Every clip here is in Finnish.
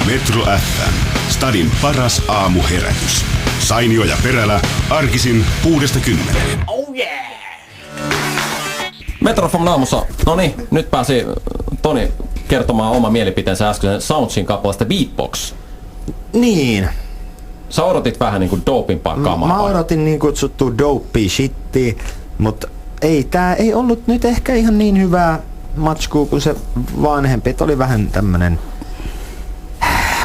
Metro FM. Stadin paras aamuherätys. Sainio ja Perälä, arkisin 6–10. Oh yeah! Metro FM aamussa. No niin, nyt pääsi Toni kertomaan oma mielipiteensä äskeisen Soundsin kappaleesta Beatbox. Niin. Sä odotit vähän niinku dopimpaa kamaa. Mä odotin niin kutsuttua dopey shittiä, mutta ei ollut nyt ehkä ihan niin hyvää matskua kuin se vanhempi. Et oli vähän tämmönen...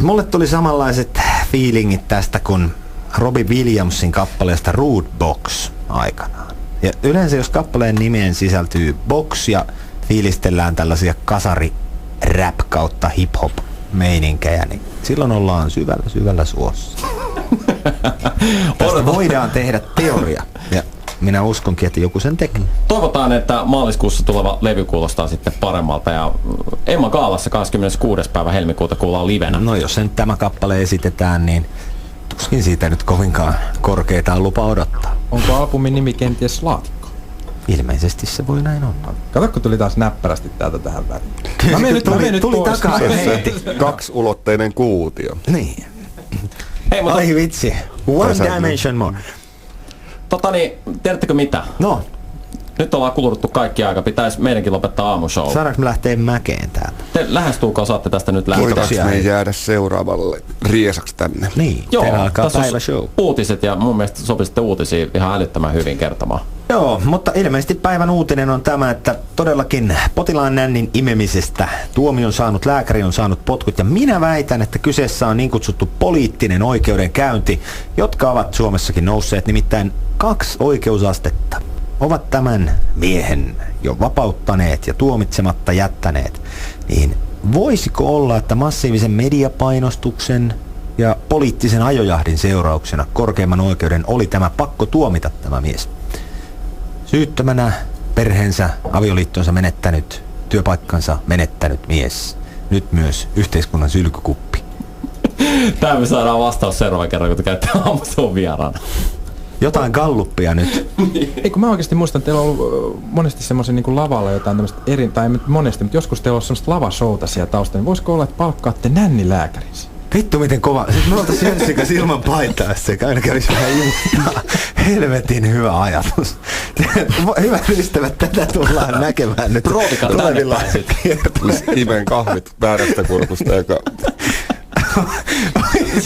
Mulle tuli samanlaiset feelingit tästä kuin Robbie Williamsin kappaleesta Rude Box aikanaan. Ja yleensä jos kappaleen nimeen sisältyy box ja fiilistellään tällaisia kasari rap kautta hip hop meininkejä, niin silloin ollaan syvällä suossa. Tästä voidaan tehdä teoria ja minä uskonkin, että joku sen tekee. Toivotaan, että maaliskuussa tuleva levy kuulostaa sitten paremmalta ja Emma Gaalassa 26. päivä helmikuuta kuullaan livenä. No jos sen tämä kappale esitetään, niin tuskin siitä nyt kovinkaan korkeitaan lupa odottaa. Onko albumin nimi kenties Laatikko? Ilmeisesti se voi näin olla. Kato, kun tuli taas näppärästi täältä tähän väliin. Mä menen nyt tuli pois. takaa ja heitti. Kaksiulotteinen kuutio. Niin. Hei, mutta Ai vitsi. One dimension more. tiedättekö mitä? No, Nyt ollaan kuluttu kaikki aika. Pitäisi meidänkin lopettaa aamushow. saadaanko me lähteä mäkeen täältä? Te lähestulkoon saatte tästä nyt lähteä. Kiitoksia. Voitaanko me jäädä seuraavalle riesaksi tänne? Niin, Joo, teillä alkaa tässä päiväshow. on uutiset ja mun mielestä sopisitte uutisia ihan älyttömän hyvin kertomaan. Joo, mutta ilmeisesti päivän uutinen on tämä, että todellakin potilaan nännin imemisestä tuomion saanut lääkäri on saanut potkut. Ja minä väitän, että kyseessä on niin kutsuttu poliittinen oikeudenkäynti, jotka ovat Suomessakin nousseet, nimittäin 2 oikeusastetta ovat tämän miehen jo vapauttaneet ja tuomitsematta jättäneet. Niin voisiko olla, että massiivisen mediapainostuksen ja poliittisen ajojahdin seurauksena korkeimman oikeuden oli tämä pakko tuomita tämä mies? Syyttömänä perheensä, avioliittonsa menettänyt, työpaikkansa menettänyt mies. Nyt myös yhteiskunnan sylkykuppi. Tää me saadaan vastaus seuraavan kerran, kun te käytte aamusun vieraana. Jotain galluppia nyt. Ei kun mä oikeesti muistan, että teillä on ollut monesti semmoisen niin kuin lavalla jotain tämmöistä tai ei monesti, mutta joskus teillä on semmoista lavashowta siellä taustalla. Niin voisiko olla, että palkkaatte nännilääkärinsä? Vittu miten kova. Sitten me oltais Jönssin kanssa ilman paitaa, se aina kävis vähän juuttaa. Helvetin hyvä ajatus. Hyvät ystävät, tätä tullaan näkemään nyt Rootikaan tulevilla tänne päin kiertueilla. Imen kahvit väärästä kurkusta, joka...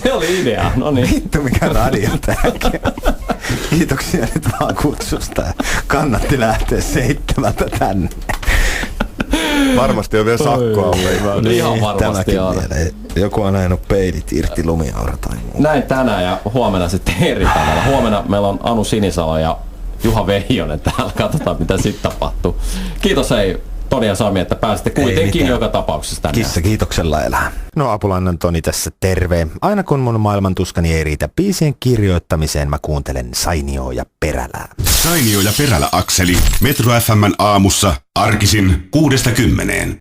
Se oli idea, no niin. Vittu mikä radio tääkin. Kiitoksia nyt vaan kutsusta. Kannatti lähteä 7 tänne. Varmasti on vielä sakkoa. Ihan varmasti on. Joku on ajanut peilit irti lumiaura tai muu. Näin tänään ja huomenna sitten eri tavalla. Huomenna meillä on Anu Sinisalo ja Juha Veijonen täällä. Katsotaan mitä sitten tapahtuu. Kiitos hei Toni ja Sami, että pääsitte kuitenkin joka tapauksessa tänne. Kissa kiitoksella elää. No Apulannan Toni tässä terve. Aina kun mun maailman tuskani ei riitä biisien kirjoittamiseen, mä kuuntelen Sainio ja Perälää. Sainio ja Perälä Akseli. Metro FM:n aamussa, arkisin 6–10.